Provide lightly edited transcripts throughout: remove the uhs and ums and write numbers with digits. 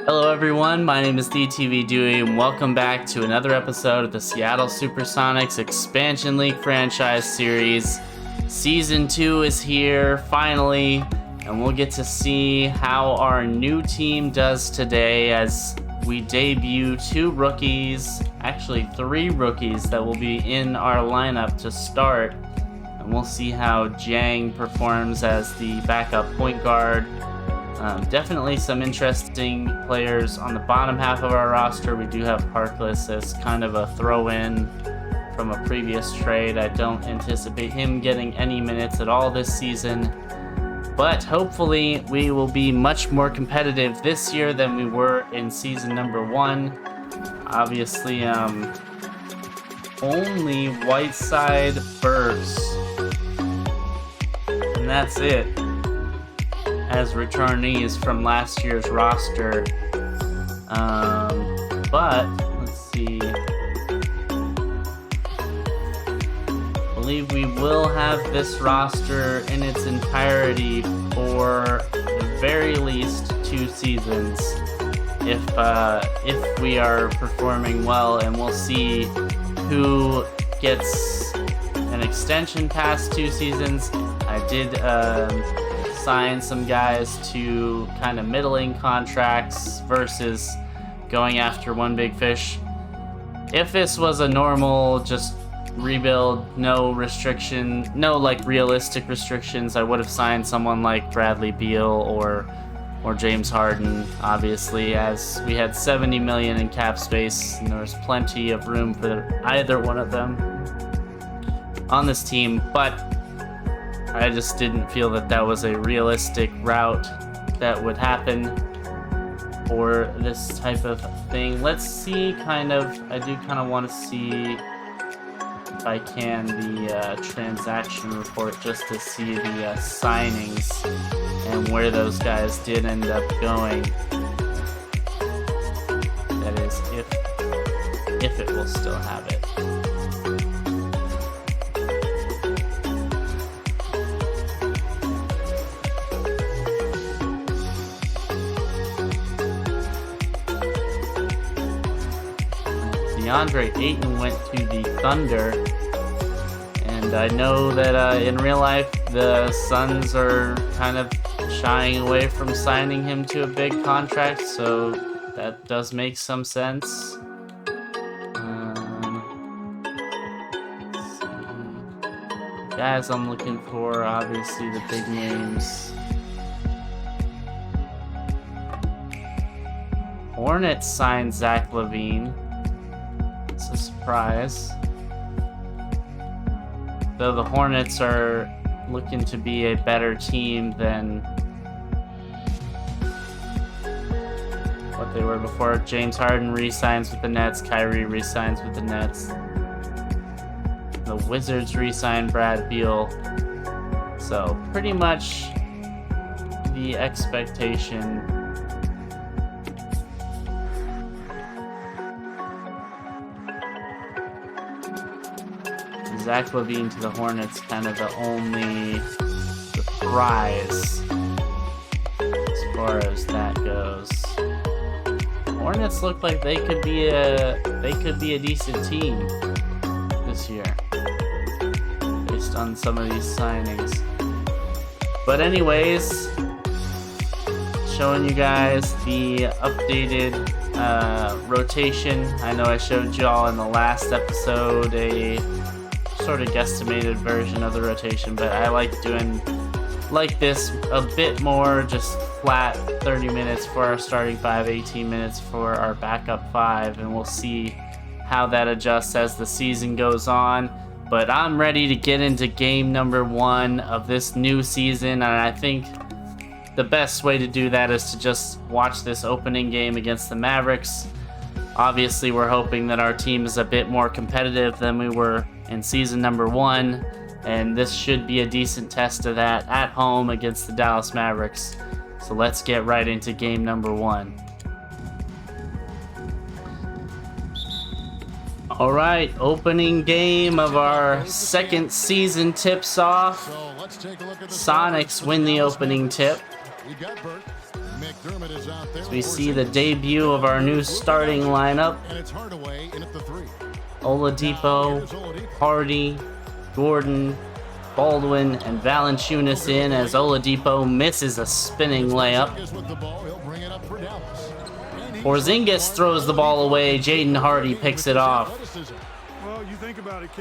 Hello everyone, my name is DTV Dewey and welcome back to another episode of the Seattle Supersonics Expansion League franchise series. Season 2 is here, finally, and we'll get to see how our new team does today as we debut 2 rookies, actually 3 rookies that will be in our lineup to start. And we'll see how Jang performs as the backup point guard. Definitely some interesting players on the bottom half of our roster. We do have Harkless as kind of a throw-in from a previous trade. I don't anticipate him getting any minutes at all this season. But hopefully we will be much more competitive this year than we were in season number 1. Obviously, only Whiteside Burks. And that's it. As returnees from last year's roster. But let's see. I believe we will have this roster in its entirety for the very least 2 seasons. If we are performing well, and we'll see who gets an extension past 2 seasons. I did sign some guys to kind of middling contracts versus going after one big fish. If this was a normal just rebuild, no restriction, no like realistic restrictions, I would have signed someone like Bradley Beal or James Harden, obviously, as we had $70 million in cap space and there was plenty of room for either one of them on this team. But I just didn't feel that that was a realistic route that would happen for this type of thing. Let's see, I do kind of want to see if I can the transaction report just to see the signings and where those guys did end up going. That is, if it will still have it. DeAndre Ayton went to the Thunder, and I know that in real life the Suns are kind of shying away from signing him to a big contract, so that does make some sense. Let's see. Guys I'm looking for, obviously the big names. Hornets signed Zach LaVine. It's a surprise. Though the Hornets are looking to be a better team than what they were before. James Harden re-signs with the Nets. Kyrie re-signs with the Nets. The Wizards re-signed Brad Beal. So pretty much the expectation. Zach LaVine to the Hornets, kind of the only surprise as far as that goes. Hornets look like they could be a decent team this year based on some of these signings. But anyways, showing you guys the updated rotation. I know I showed y'all in the last episode a sort of guesstimated version of the rotation, but I like doing like this a bit more, just flat 30 minutes for our starting 5, 18 minutes for our backup 5, and we'll see how that adjusts as the season goes on. But I'm ready to get into game number 1 of this new season, and I think the best way to do that is to just watch this opening game against the Mavericks. Obviously, we're hoping that our team is a bit more competitive than we were in season number 1, and this should be a decent test of that at home against the Dallas Mavericks. So let's get right into game number 1. All right, opening game of our second season tips off. Sonics win the opening tip. As we see the debut of our new starting lineup. Oladipo, Hardy, Gordon, Baldwin, and Valanciunas in as Oladipo misses a spinning layup. Porzingis throws the ball away. Jaden Hardy picks it off.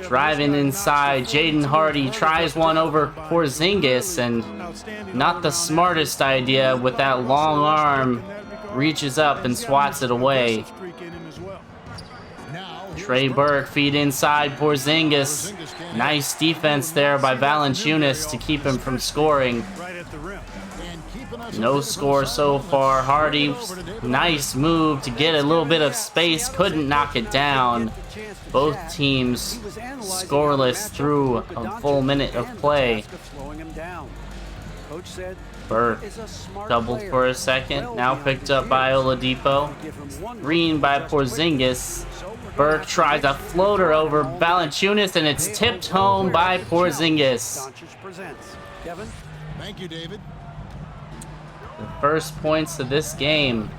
Driving inside, Jaden Hardy tries one over Porzingis, and not the smartest idea with that long arm, reaches up and swats it away. Trey Burke feed inside Porzingis. Nice defense there by Valanciunas to keep him from scoring. No score so far. Hardy, nice move to get a little bit of space, couldn't knock it down. Both teams scoreless through a full minute of play. Burke doubled for a second, now picked up by Oladipo. Green by Porzingis. Burke tries a floater over Valanciunas, and it's tipped home by Porzingis. Thank you, David. The first points of this game.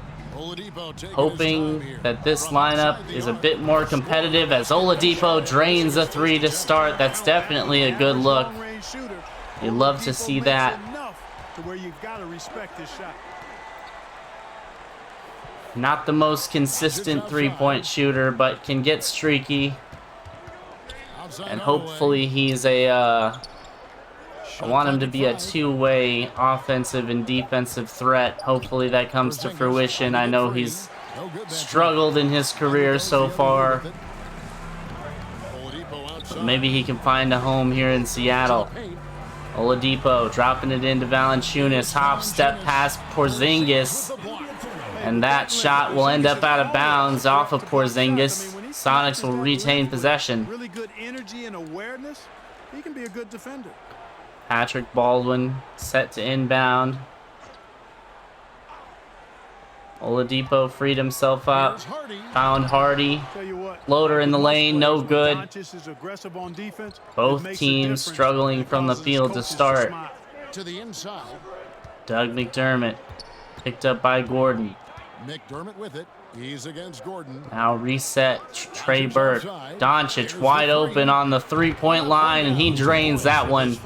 Hoping that this lineup is a bit more competitive as Oladipo drains a three to start. That's definitely a good look. You love to see that. Not the most consistent three-point shooter, but can get streaky. And hopefully he's I want him to be a two-way offensive and defensive threat. Hopefully that comes to fruition. I know he's struggled in his career so far. But maybe he can find a home here in Seattle. Oladipo dropping it into Valanciunas. Hop, step past Porzingis. And that shot will end up out of bounds off of Porzingis. Sonics will retain possession. Really good energy and awareness. He can be a good defender. Patrick Baldwin set to inbound. Oladipo freed himself up. Found Hardy. Floater in the lane, no good. Both teams struggling from the field to start. Doug McDermott picked up by Gordon. McDermott with it. He's against Gordon. Now reset Trey Burke. Doncic wide open on the three-point line, and he drains that one.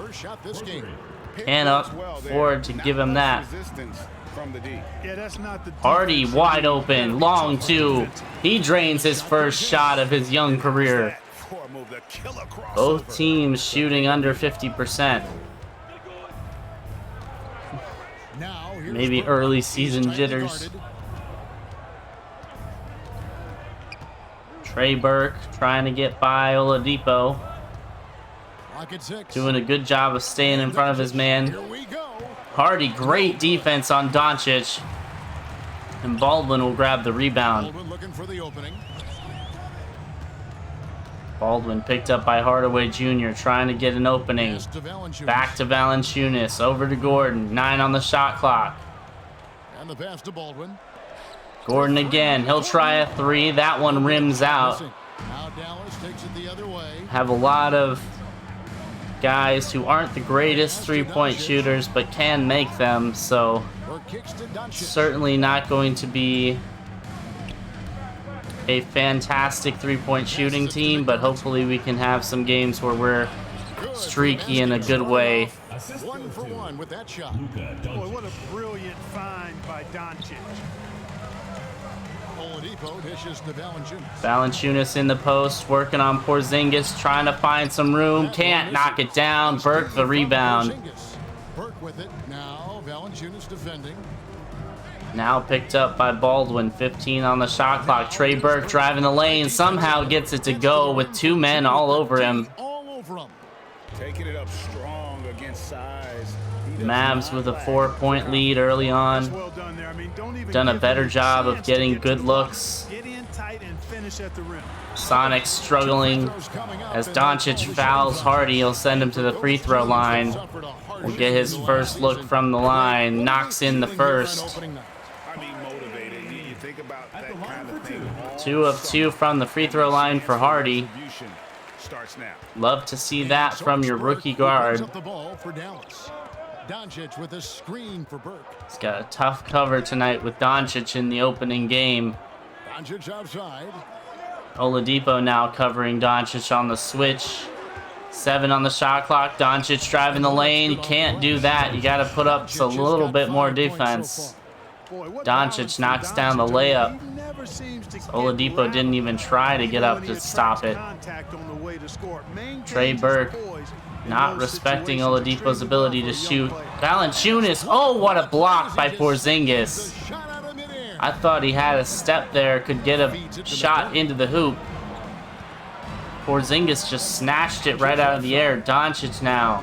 Can't afford to give him that. Hardy wide open, long two. He drains his first shot of his young career. Both teams shooting under 50%. Maybe early season jitters. Trey Burke trying to get by Oladipo. Doing a good job of staying in front of his man. Hardy, great defense on Doncic. And Baldwin will grab the rebound. Baldwin picked up by Hardaway Jr. trying to get an opening. Back to Valanciunas. Over to Gordon. 9 on the shot clock. And the pass to Baldwin. Gordon again. He'll try a three. That one rims out. Now Dallas takes it the other way. Have a lot of guys who aren't the greatest three-point shooters, but can make them. So certainly not going to be a fantastic three-point shooting team, but hopefully we can have some games where we're streaky in a good way. 1 for 1 with that shot. Boy, what a brilliant find by Doncic. Oladipo dishes to Valanciunas. Valanciunas in the post, working on Porzingis, trying to find some room. Can't knock it down. Burke the rebound. Burke with it. Now Valanciunas defending. Now picked up by Baldwin. 15 on the shot clock. Trey Burke driving the lane. Somehow gets it to go with 2 men all over him. Taking it up strong against size. Mavs with a 4-point lead early on. Done a better job of getting good looks. Sonic struggling as Doncic fouls Hardy. He'll send him to the free throw line. Will get his first look from the line. Knocks in the first. 2 of 2 from the free throw line for Hardy. Love to see that from your rookie guard. Doncic with a screen for Burke. He's got a tough cover tonight with Doncic in the opening game. Doncic outside. Oladipo now covering Doncic on the switch. 7 on the shot clock. Doncic driving the lane. Can't do that. You got to put up a little bit more defense. Doncic knocks down the layup. Oladipo didn't even try to get up to stop it. Trey Burke not respecting Oladipo's ability to shoot. Valanciunas. Oh, what a block by Porzingis. I thought he had a step there, could get a shot into the hoop. Porzingis just snatched it right out of the air. Doncic now.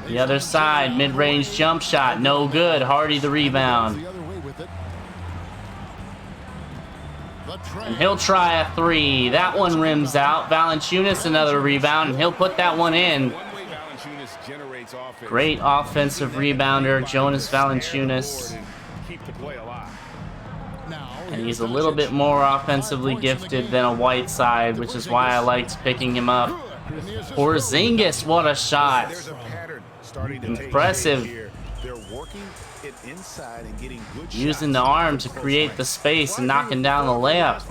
The other side, mid-range jump shot, no good. Hardy the rebound. And he'll try a 3. That one rims out. Valanciunas another rebound, and he'll put that one in. Great offensive rebounder, Jonas Valanciunas. And he's a little bit more offensively gifted than a Whiteside, which is why I liked picking him up. Porzingis, what a shot. Impressive. Using the arm to create the space and knocking down the layup.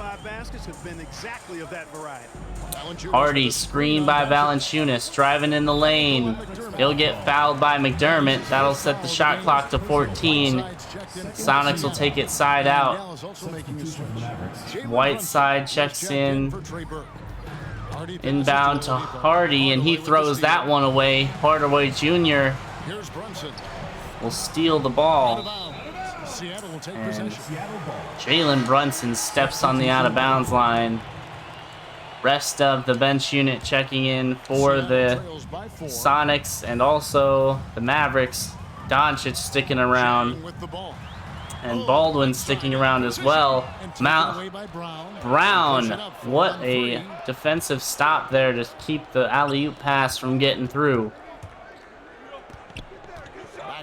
Hardy screened by Valanciunas, driving in the lane. He'll get fouled by McDermott. That'll set the shot clock to 14. Sonics will take it side out. Whiteside checks in. Inbound to Hardy, and he throws that one away. Hardaway Jr. will steal the ball. And Jalen Brunson steps on the out-of-bounds line. Rest of the bench unit checking in for the Sonics and also the Mavericks. Doncic sticking around. And Baldwin sticking around as well. Brown, what a defensive stop there to keep the alley-oop pass from getting through.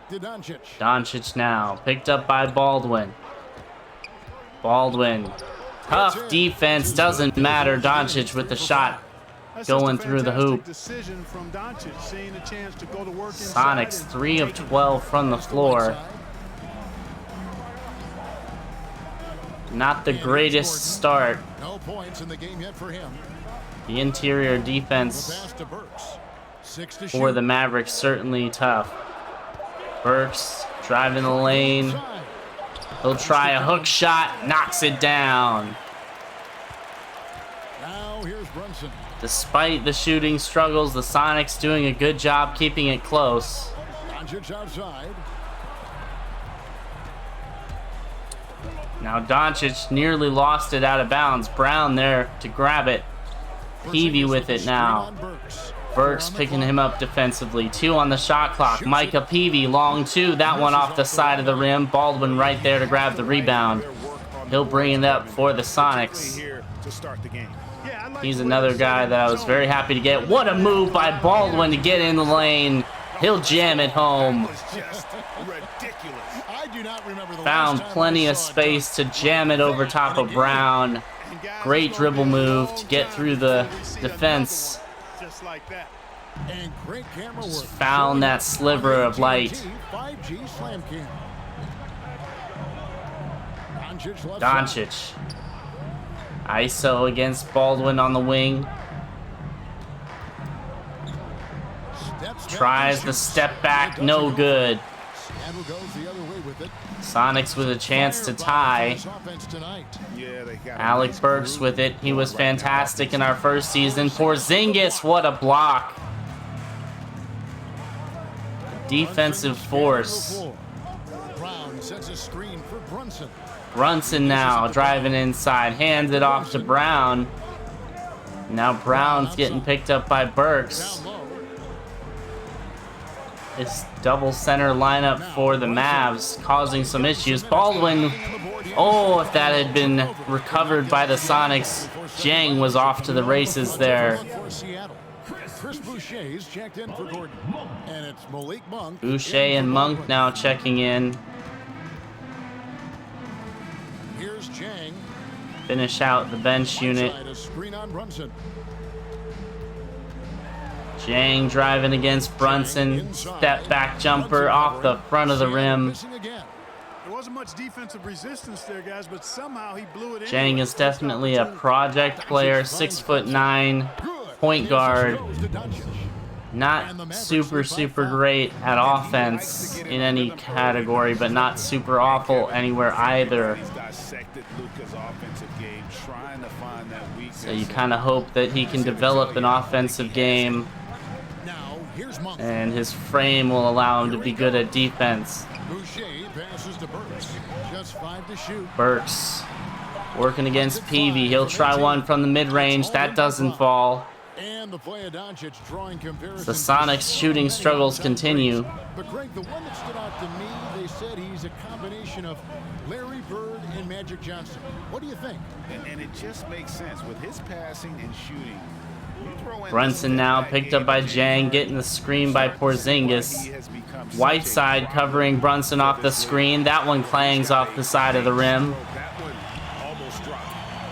Doncic now, picked up by Baldwin. Baldwin, tough defense, doesn't matter. Doncic with the shot going through the hoop. Sonics 3 of 12 from the floor. Not the greatest start. No points in the game yet for him. The interior defense for the Mavericks certainly tough. Burks driving the lane. He'll try a hook shot, knocks it down. Now here's Brunson. Despite the shooting struggles, the Sonics doing a good job keeping it close. Doncic outside. Now Doncic nearly lost it out of bounds. Brown there to grab it. Peavy with it now. Burks picking him up defensively. 2 on the shot clock. Micah Peavy, long 2. That one off the side of the rim. Baldwin right there to grab the rebound. He'll bring it up for the Sonics. He's another guy that I was very happy to get. What a move by Baldwin to get in the lane. He'll jam it home. Found plenty of space to jam it over top of Brown. Great dribble move to get through the defense. Just found that sliver of light. Doncic. ISO against Baldwin on the wing. Tries the step back, no good. Sonics with a chance to tie. Alec Burks with it. He was fantastic in our first season. Porzingis, what a block. Defensive force. Brunson now driving inside. Hands it off to Brown. Now Brown's getting picked up by Burks. This double center lineup for the Mavs causing some issues. Baldwin, oh, if that had been recovered by the Sonics, Jang was off to the races there. Boucher and Monk now checking in. Finish out the bench unit. Jang driving against Brunson. Step back jumper off the front of the rim. There wasn't much defensive resistance there, guys, but somehow he blew it. Jang is definitely a project player, 6'9", point guard. Not super great at offense in any category, but not super awful anywhere either. So you kind of hope that he can develop an offensive game, and his frame will allow him to be good at defense. Burks working against Peavy. He'll try one from the mid-range. That doesn't fall. The Sonics shooting struggles continue. But Greg, the one that stood out to me, they said he's a combination of Larry Bird and Magic Johnson. What do you think? And it just makes sense with his passing and shooting. Brunson now picked up by Jang, getting the screen by Porzingis. Whiteside covering Brunson off the screen. That one clangs off the side of the rim.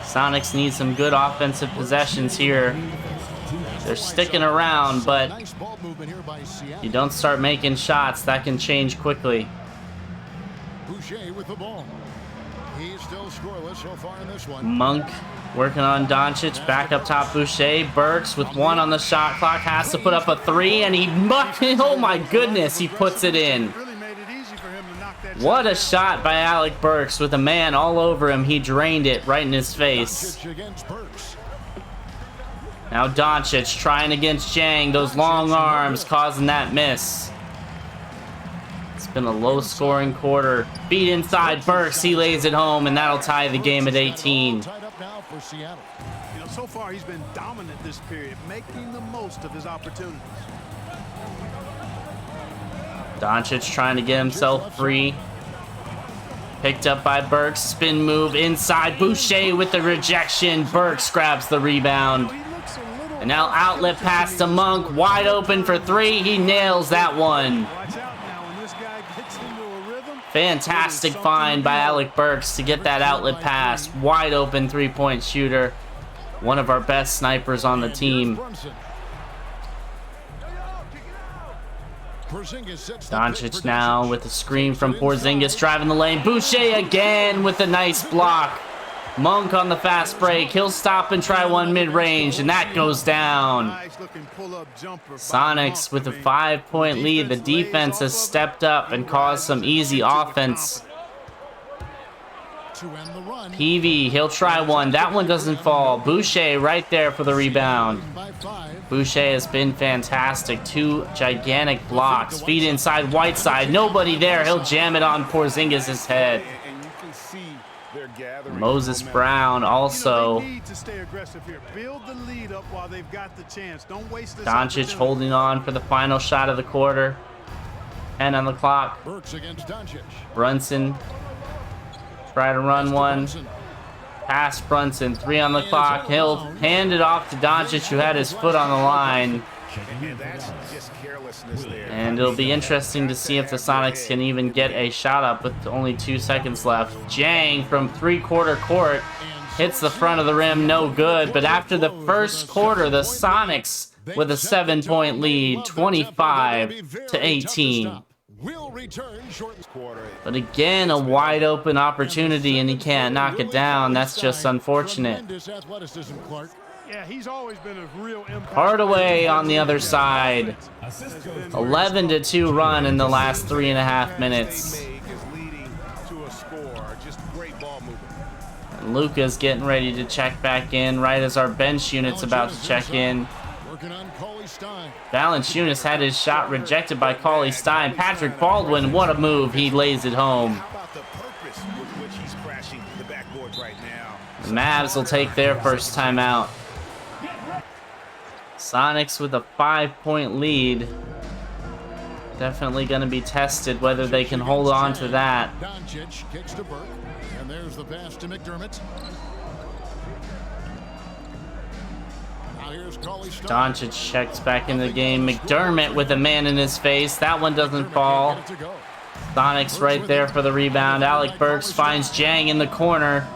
Sonics need some good offensive possessions here. They're sticking around, but you don't start making shots, that can change quickly. Boucher with the ball. He's still scoreless so far in this one. Monk working on Doncic, back up top Boucher. Burks with one on the shot clock, has to put up a three, and he, oh my goodness, he puts it in. What a shot by Alec Burks with a man all over him. He drained it right in his face. Now Doncic trying against Jang. Those long arms causing that miss. It's been a low-scoring quarter. Feed inside Burks. He lays it home, and that'll tie the game at 18. So far he's been dominant this period, making the most of his opportunities. Doncic trying to get himself free. Picked up by Burks. Spin move inside. Boucher with the rejection. Burks grabs the rebound. And now outlet pass to Monk. Wide open for three. He nails that one. Fantastic find by Alec Burks to get that outlet pass. Wide open three-point shooter. One of our best snipers on the team. Doncic now with a screen from Porzingis driving the lane. Boucher again with a nice block. Monk on the fast break. He'll stop and try one mid-range, and that goes down. Sonics with a 5-point lead. The defense has stepped up and caused some easy offense. Peavy, he'll try one. That one doesn't fall. Boucher right there for the rebound. Boucher has been fantastic. Two gigantic blocks. Feed inside Whiteside. Nobody there. He'll jam it on Porzingis' head. Moses Brown also. Doncic holding on for the final shot of the quarter. 10 on the clock. Brunson. Try to run one. Pass Brunson. 3 on the clock. He'll hand it off to Doncic, who had his foot on the line. And it'll be interesting to see if the Sonics can even get a shot up with only 2 seconds left. Jang from three-quarter court hits the front of the rim, no good. But after the first quarter, the Sonics with a 7-point lead, 25-18. But again, a wide open opportunity, and he can't knock it down. That's just unfortunate. Yeah, he's always been a real impact. Hardaway on the other side. 11-2 run in the last 3.5 minutes. And Luka's getting ready to check back in right as our bench unit's about to check in. Valanciunas had his shot rejected by Cauley-Stein. Patrick Baldwin, what a move. He lays it home. The Mavs will take their first timeout. Sonics with a 5-point lead. Definitely going to be tested whether they can hold on to that. Doncic kicks to Burke, and there's the pass to McDermott. Now here's Cauley-Stein. Doncic checks back in the game. McDermott with a man in his face. That one doesn't fall. Sonics right there for the rebound. Alec Burks finds Jang in the corner.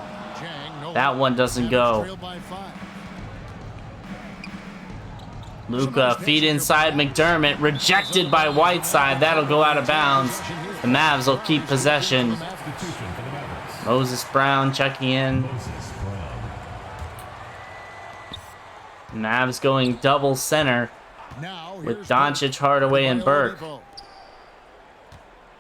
That one doesn't go. Luka, feed inside McDermott, rejected by Whiteside. That'll go out of bounds. The Mavs will keep possession. Moses Brown checking in. Mavs going double center with Doncic, Hardaway, and Burke.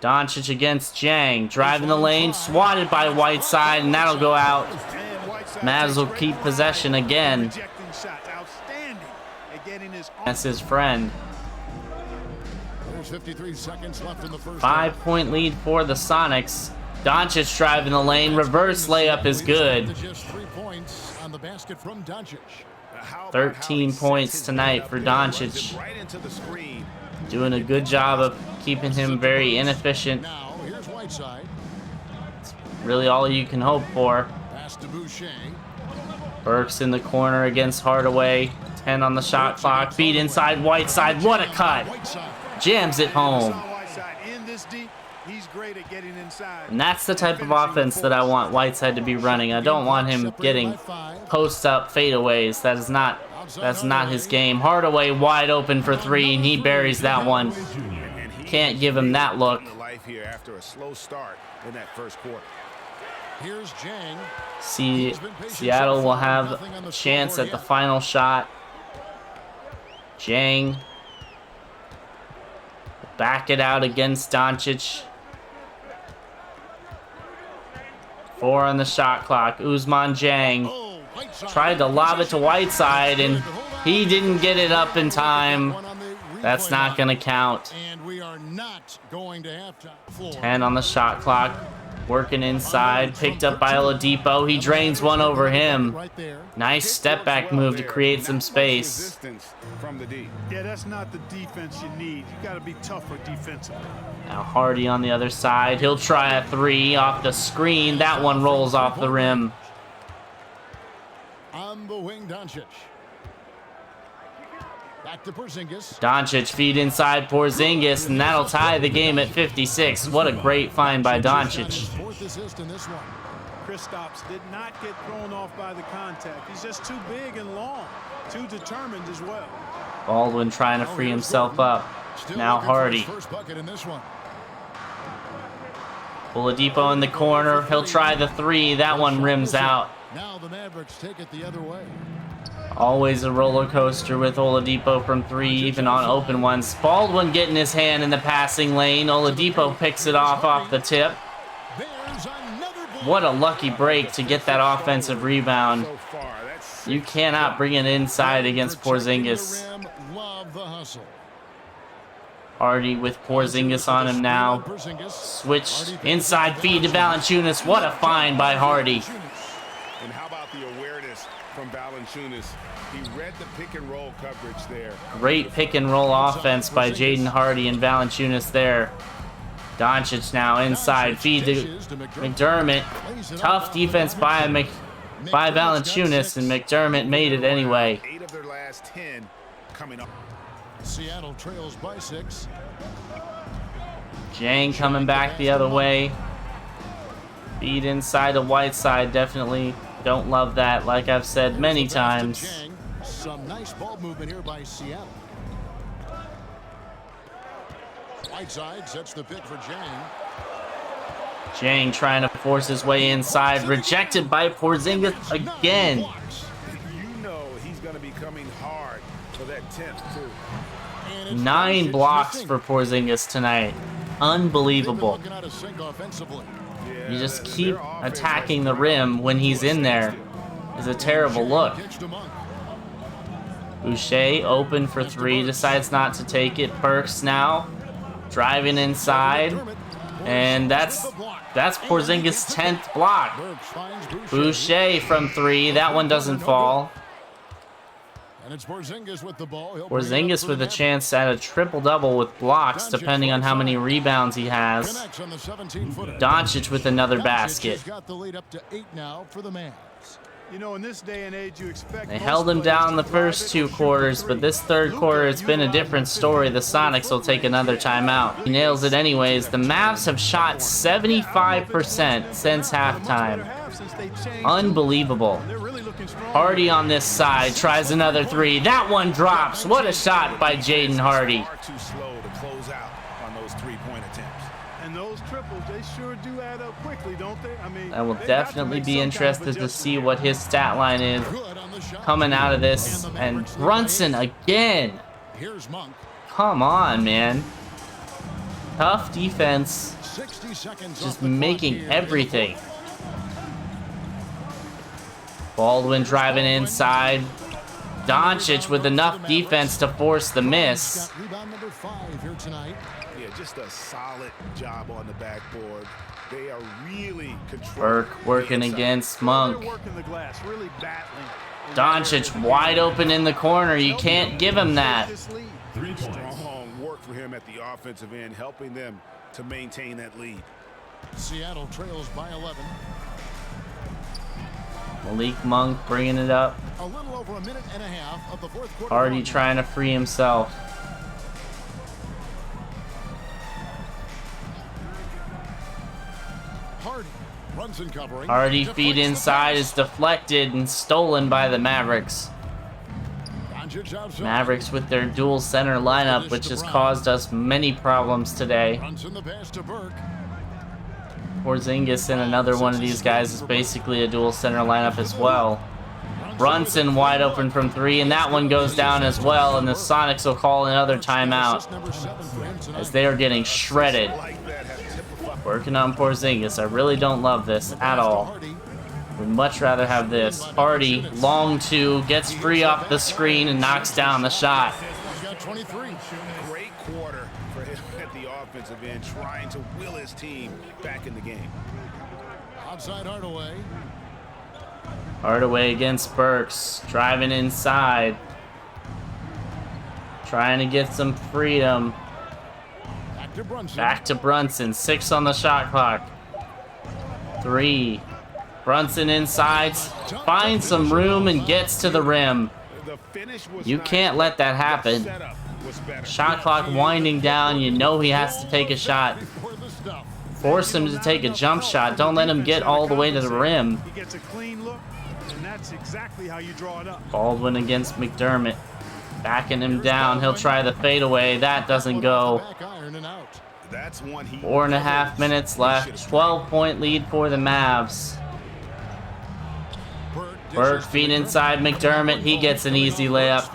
Doncic against Jang, driving the lane, swatted by Whiteside, and that'll go out. Mavs will keep possession again. That's his friend. 5-point lead for the Sonics. Doncic driving the lane, reverse layup is good. 13 points tonight for Doncic. Doing a good job of keeping him very inefficient. It's really all you can hope for. Burke's in the corner against Hardaway. 10 on the shot clock. Feed inside Whiteside. What a cut! Jams it home. And that's the type of offense that I want Whiteside to be running. I don't want him getting post-up fadeaways. That's not his game. Hardaway wide open for three, and he buries that one. Can't give him that look. Seattle will have a chance at the final shot. Jang. Back it out against Doncic. 4 on the shot clock. Usman Jang tried to lob it to Whiteside, and he didn't get it up in time. That's not going to count. 10 on the shot clock. Working inside. Picked up by Oladipo. He drains one over him. Nice step back move to create some space. Yeah, that's not the defense you need. You got to be tougher defensively. Now Hardy on the other side. He'll try a 3 off the screen. That one rolls off the rim. On the wing, Doncic. Back to Porzingis. Doncic feed inside Porzingis, and that'll tie the game at 56. What a great find by Doncic. Kristaps did not get thrown off by the contact. He's just too big and long, too determined as well. Baldwin trying to free himself up. Now Hardy. Oladipo in the corner. He'll try the 3. That one rims out. Now the Mavericks take it the other way. Always a roller coaster with Oladipo from 3, even on open ones. Baldwin getting his hand in the passing lane. Oladipo picks it off the tip. What a lucky break to get that offensive rebound. You cannot bring it inside against Porzingis. Hardy with Porzingis on him now. Switch inside feed to Valanciunas. What a find by Hardy. And how about the awareness from Valanciunas? He read the pick and roll coverage there. Great pick and roll offense by Jaden Hardy and Valanciunas there. Doncic now inside feed to McDermott. Tough defense by Valanciunas, and McDermott made it anyway. 8 of their last 10 coming up. Seattle trails by 6. Jang coming back the other way. Feed inside to Whiteside. Definitely don't love that, like I've said many times. Some nice ball movement here by Seattle. Whiteside sets the pick for Jang. Jang trying to force his way inside. Rejected by Porzingis again. You know he's going to be coming hard for that 10th too. 9 blocks for Porzingis tonight. Unbelievable. You just keep attacking the rim when he's in there. It's a terrible look. Boucher open for 3, decides not to take it. Burks now driving inside, and that's Porzingis' 10th block. Boucher from 3, that one doesn't fall. And it's Porzingis with the ball. Porzingis with a chance at a triple-double with blocks, depending on how many rebounds he has. Doncic with another basket. Got the lead up to 8 now for the Mavs. You know, in this day and age, you expect They held him down the first 2 quarters, but this third quarter, it's been a different story. The Sonics will take another timeout. He nails it anyways. The Mavs have shot 75% since halftime. Unbelievable. Hardy on this side tries another 3. That one drops. What a shot by Jaden Hardy. Too slow to close out on those three-point attempts. And those triples, they sure do add up quickly, don't they? I mean, I will definitely be interested to see what his stat line is coming out of this. And Brunson again. Here's Monk. Come on, man. Tough defense. 60 seconds Just making everything. Baldwin driving inside. Doncic with enough defense to force the miss. Rebound number 5 here tonight. Yeah, just a solid job on the backboard. They are really controlling. Burke working against Monk. They're working the glass, really battling. Doncic wide open in the corner. You can't give him that. Strong work for him at the offensive end, helping them to maintain that lead. Seattle trails by 11. Malik Monk bringing it up. A little over a minute and a half of the fourth quarter. Hardy trying to free himself. Hardy. Brunson covering. Hardy feed inside is deflected and stolen by the Mavericks. Mavericks with their dual center lineup, which has caused us many problems today. Brunson the pass to Burke. Porzingis and another one of these guys is basically a dual center lineup as well. Brunson wide open from 3, and that one goes down as well, and the Sonics will call another timeout as they are getting shredded. Working on Porzingis. I really don't love this at all. Would much rather have this. Hardy, long 2, gets free off the screen and knocks down the shot. He's got 23. Great quarter for him at the offensive end, trying to will his team back in the game. Outside Hardaway. Hardaway against Burks. Driving inside. Trying to get some freedom. Back to Brunson. Back to Brunson. 6 on the shot clock. 3. Brunson inside. Finds some room and gets to the rim. The finish was You nice. can't let that The happen. setup was better. Shot clock winding down. You know he has to take a shot. For the stuff. Force him to take a jump shot. Don't let him get all the way to the rim. He gets a clean look, and that's exactly how you draw it up. Baldwin against McDermott. Backing him down. He'll try the fadeaway. That doesn't go. Back iron and out. That's one he 4.5 minutes left. 12-point lead for the Mavs. Burke feed inside McDermott. He gets an easy layup.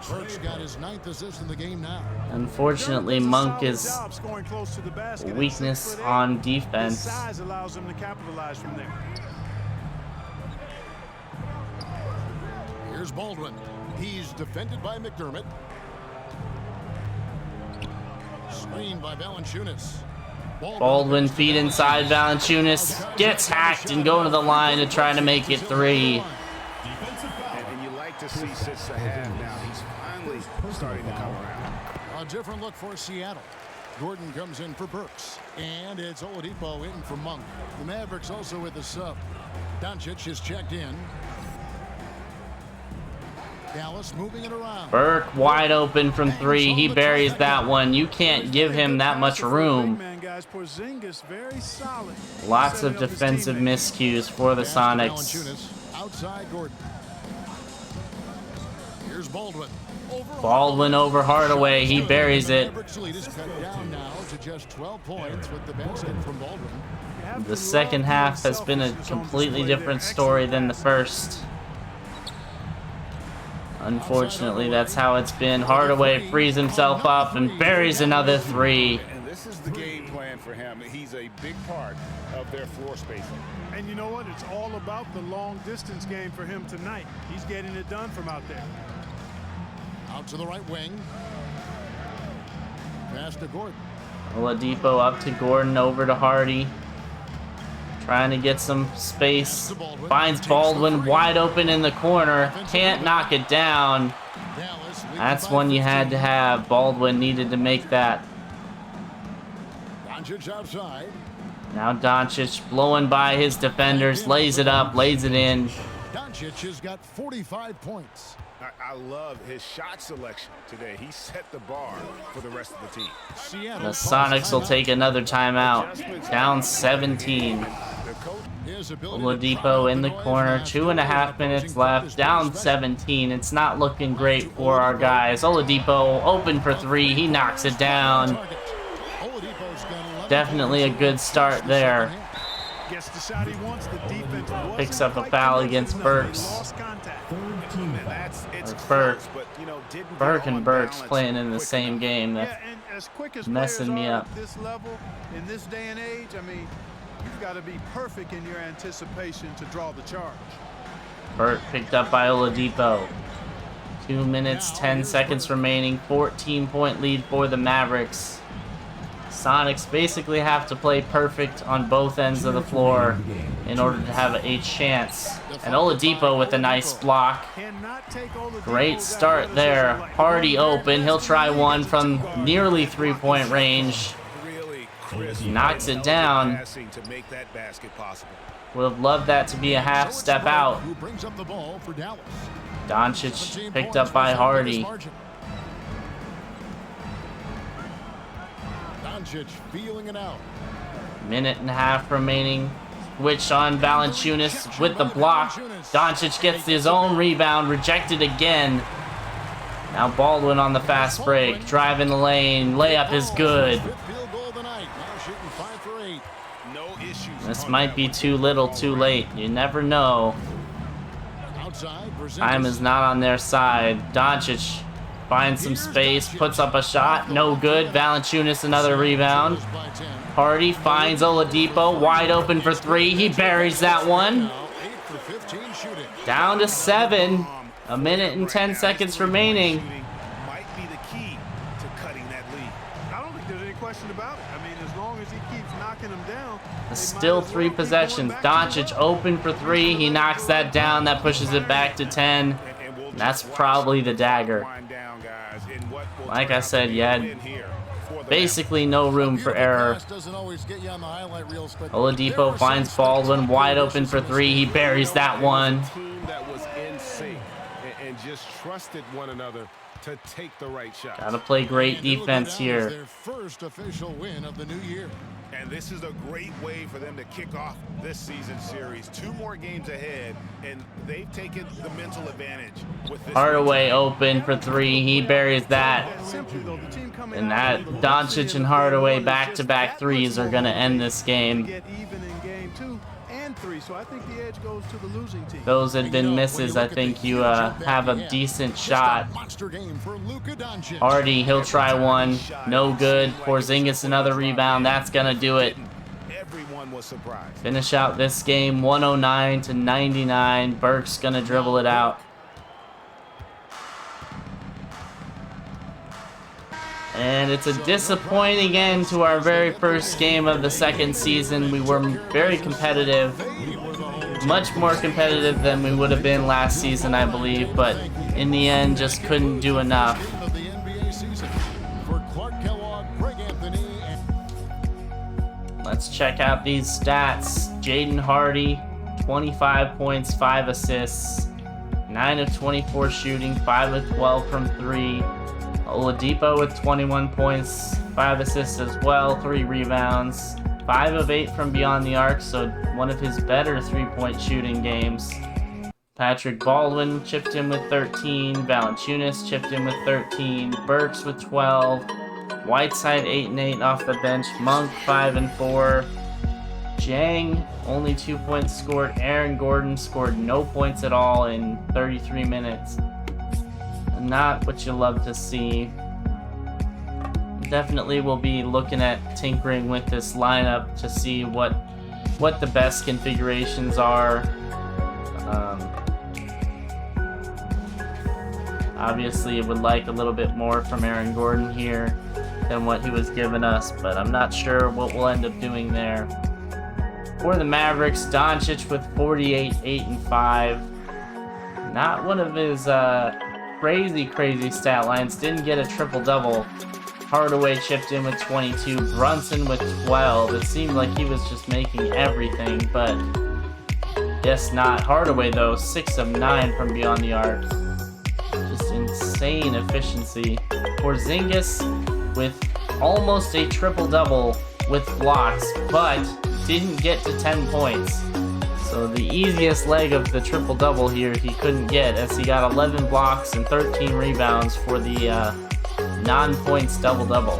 Burke's got his 9th assist in the game now. Unfortunately, Monk is a weakness on His defense. size allows him to capitalize from there. Here's Baldwin. He's defended by McDermott. Screened by Valanciunas. Baldwin feed inside. Valanciunas gets hacked and going to the line to try to make it 3. And you like to see Sitz ahead now. He's finally starting to come around. A different look for Seattle. Gordon comes in for Burks. And it's Oladipo in for Monk. The Mavericks also with the sub. Doncic is checked in. Dallas moving it around. Burke wide open from 3. He buries that one. You can't give him that much room. Lots of defensive miscues for the Sonics. Valanciunas outside Gordon. Here's Baldwin. Baldwin over Hardaway. He buries it. Mavericks lead is cut down now to just 12 points with the basket from Baldwin. The second half has been a completely different story than the first. Unfortunately, that's how it's been. Hardaway frees himself up and buries another 3. And this is the game plan for him. He's a big part of their floor spacing. And you know what? It's all about the long distance game for him tonight. He's getting it done from out there. Out to the right wing. Pass to Gordon. Oladipo up to Gordon, over to Hardy. Trying to get some space. Finds Baldwin wide open in the corner. Can't knock it down. That's one you had to have. Baldwin needed to make that. Doncic outside. Now Doncic blowing by his defenders, lays it up, lays it in. Doncic has got 45 points. I love his shot selection today. He set the bar for the rest of the team. The Sonics will take another timeout. Down 17. Oladipo in the corner. 2.5 minutes left. Down 17. It's not looking great for our guys. Oladipo open for three. He knocks it down. Definitely a good start there. Picks up a foul against Burks. Burke and Burks playing in the same game. That's messing me up. This level, in this day and age, I mean, you've got to be perfect in your anticipation to draw the charge. Burke picked up by Oladipo. 2 minutes, 10 seconds remaining. 14-point lead for the Mavericks. Sonics basically have to play perfect on both ends of the floor in order to have a chance. And Oladipo with a nice block. Great start there. Hardy open. He'll try one from nearly three-point range. Knocks it down. Would have loved that to be a half step out. Doncic picked up by Hardy. Feeling it out. Minute and a half remaining. Switch on Valanciunas with the block. Doncic gets his own rebound, rejected again. Now Baldwin on the fast break, driving the lane. Layup is good. This might be too little, too late. You never know. Time is not on their side. Doncic finds some space, puts up a shot, no good. Valanciunas another rebound. Hardy finds Oladipo, wide open for three. He buries that one. Down to 7. A minute and 10 seconds remaining. Might be the key to cutting that lead. I don't think there's any question about it. I mean, as long as he keeps knocking them down. Still 3 possessions. Doncic open for 3. He knocks that down. That pushes it back to 10. And that's probably the dagger. Like I said, you had basically no room for error. Oladipo finds Baldwin wide open for 3. He buries that one. That was in sync and just trusted one another to take the right shot. Gotta play great defense here. Their first official win of the new year. And this is a great way for them to kick off this season series. 2 more games ahead, and they've taken the mental advantage with this. Hardaway open for 3. He buries that. And that Doncic and Hardaway back-to-back threes are going to end this game. So I think the edge goes to the losing team. Those had been misses. I think you have a decent shot. Hardy, he'll try one. No good. Porzingis another rebound. That's going to do it. Everyone was surprised. Finish out this game 109-99. Burke's going to dribble it out. And it's a disappointing end to our very first game of the second season. We were very competitive, much more competitive than we would have been last season, I believe, but in the end, just couldn't do enough. Let's check out these stats. Jaden Hardy, 25 points, 5 assists, 9 of 24 shooting, 5 of 12 from 3. Oladipo with 21 points, 5 assists as well, 3 rebounds, 5 of 8 from beyond the arc, so one of his better three-point shooting games. Patrick Baldwin chipped in with 13, Valanciunas chipped in with 13, Burks with 12, Whiteside 8 and 8 off the bench, Monk 5 and 4, Jang only 2 points scored, Aaron Gordon scored no points at all in 33 minutes. Not what you love to see. Definitely will be looking at tinkering with this lineup to see what the best configurations are. Obviously, would like a little bit more from Aaron Gordon here than what he was giving us, but I'm not sure what we'll end up doing there. For the Mavericks, Doncic with 48, 8 and 5. Not one of his crazy stat lines. Didn't get a triple-double, Hardaway chipped in with 22. Brunson with 12. It seemed like he was just making everything, but guess not. Hardaway, though, 6 of 9 from beyond the arc. Just insane efficiency. Porzingis with almost a triple-double with blocks, but didn't get to 10 points. So the easiest leg of the triple-double here he couldn't get, as he got 11 blocks and 13 rebounds for the non-points double-double.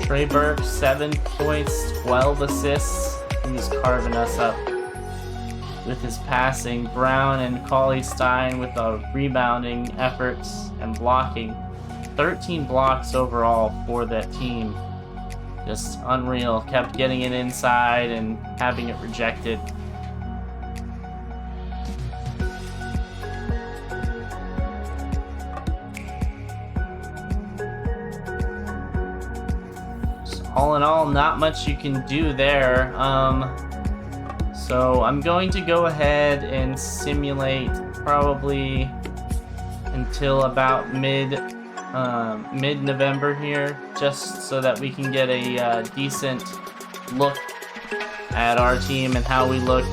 Trey Burke, 7 points, 12 assists. He was carving us up with his passing. Brown and Cauley-Stein with the rebounding efforts and blocking. 13 blocks overall for that team. Just unreal. Kept getting it inside and having it rejected. So all in all, not much you can do there. So I'm going to go ahead and simulate probably until about mid-November here, just so that we can get a decent look at our team and how we look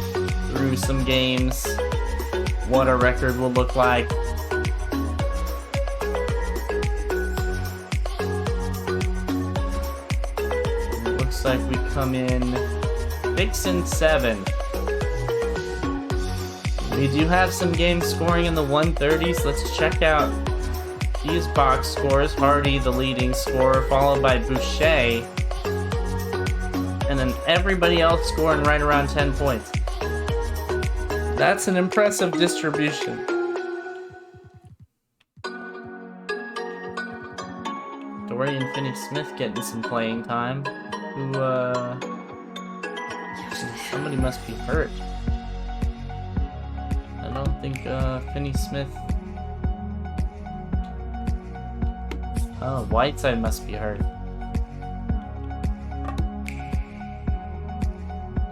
through some games, what our record will look like. It looks like we come in 6-7. We do have some games scoring in the 130s. Let's check out these box scores. Hardy, the leading scorer, followed by Boucher. And then everybody else scoring right around 10 points. That's an impressive distribution. Dorian Finney-Smith getting some playing time. Somebody must be hurt. I don't think Finney-Smith... Oh, Whiteside must be hurt.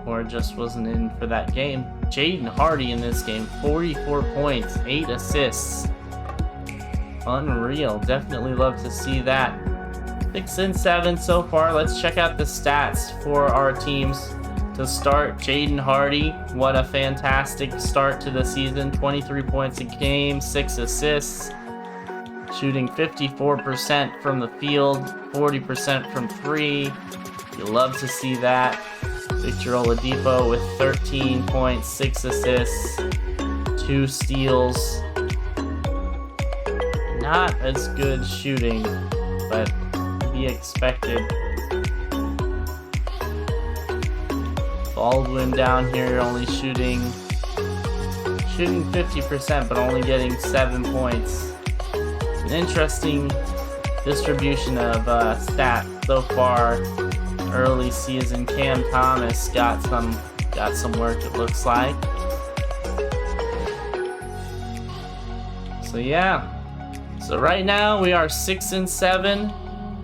Or just wasn't in for that game. Jaden Hardy in this game, 44 points, 8 assists. Unreal. Definitely love to see that. 6-7 so far. Let's check out the stats for our teams. To start, Jaden Hardy, what a fantastic start to the season. 23 points a game, 6 assists. Shooting 54% from the field, 40% from 3. You love to see that. Victor Oladipo with 13 points, 6 assists, 2 steals. Not as good shooting, but to be expected. Baldwin down here only shooting 50%, but only getting 7 points. An interesting distribution of stats so far. Early season, Cam Thomas got some work, it looks like. So yeah. So right now we are 6-7.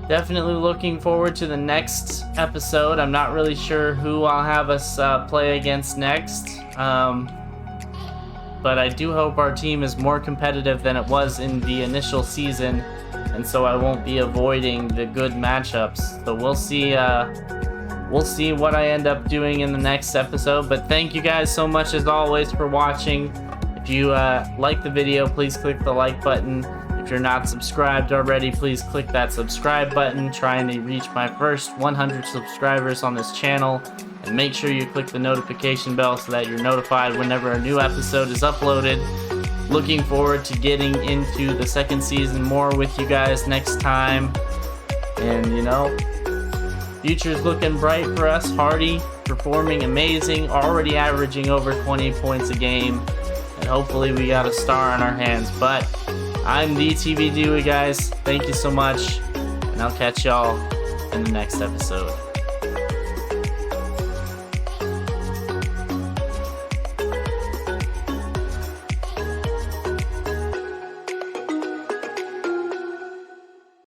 Definitely looking forward to the next episode. I'm not really sure who I'll have us play against next. But I do hope our team is more competitive than it was in the initial season, and so I won't be avoiding the good matchups. So we'll see what I end up doing in the next episode. But thank you guys so much as always for watching. If you like the video, please click the like button. If you're not subscribed already, please click that subscribe button. Trying to reach my first 100 subscribers on this channel. And make sure you click the notification bell so that you're notified whenever a new episode is uploaded. Looking forward to getting into the second season more with you guys next time. And you know, future's looking bright for us. Hardy performing amazing, already averaging over 20 points a game. And hopefully we got a star on our hands. But I'm DTV Dewey, guys. Thank you so much. And I'll catch y'all in the next episode.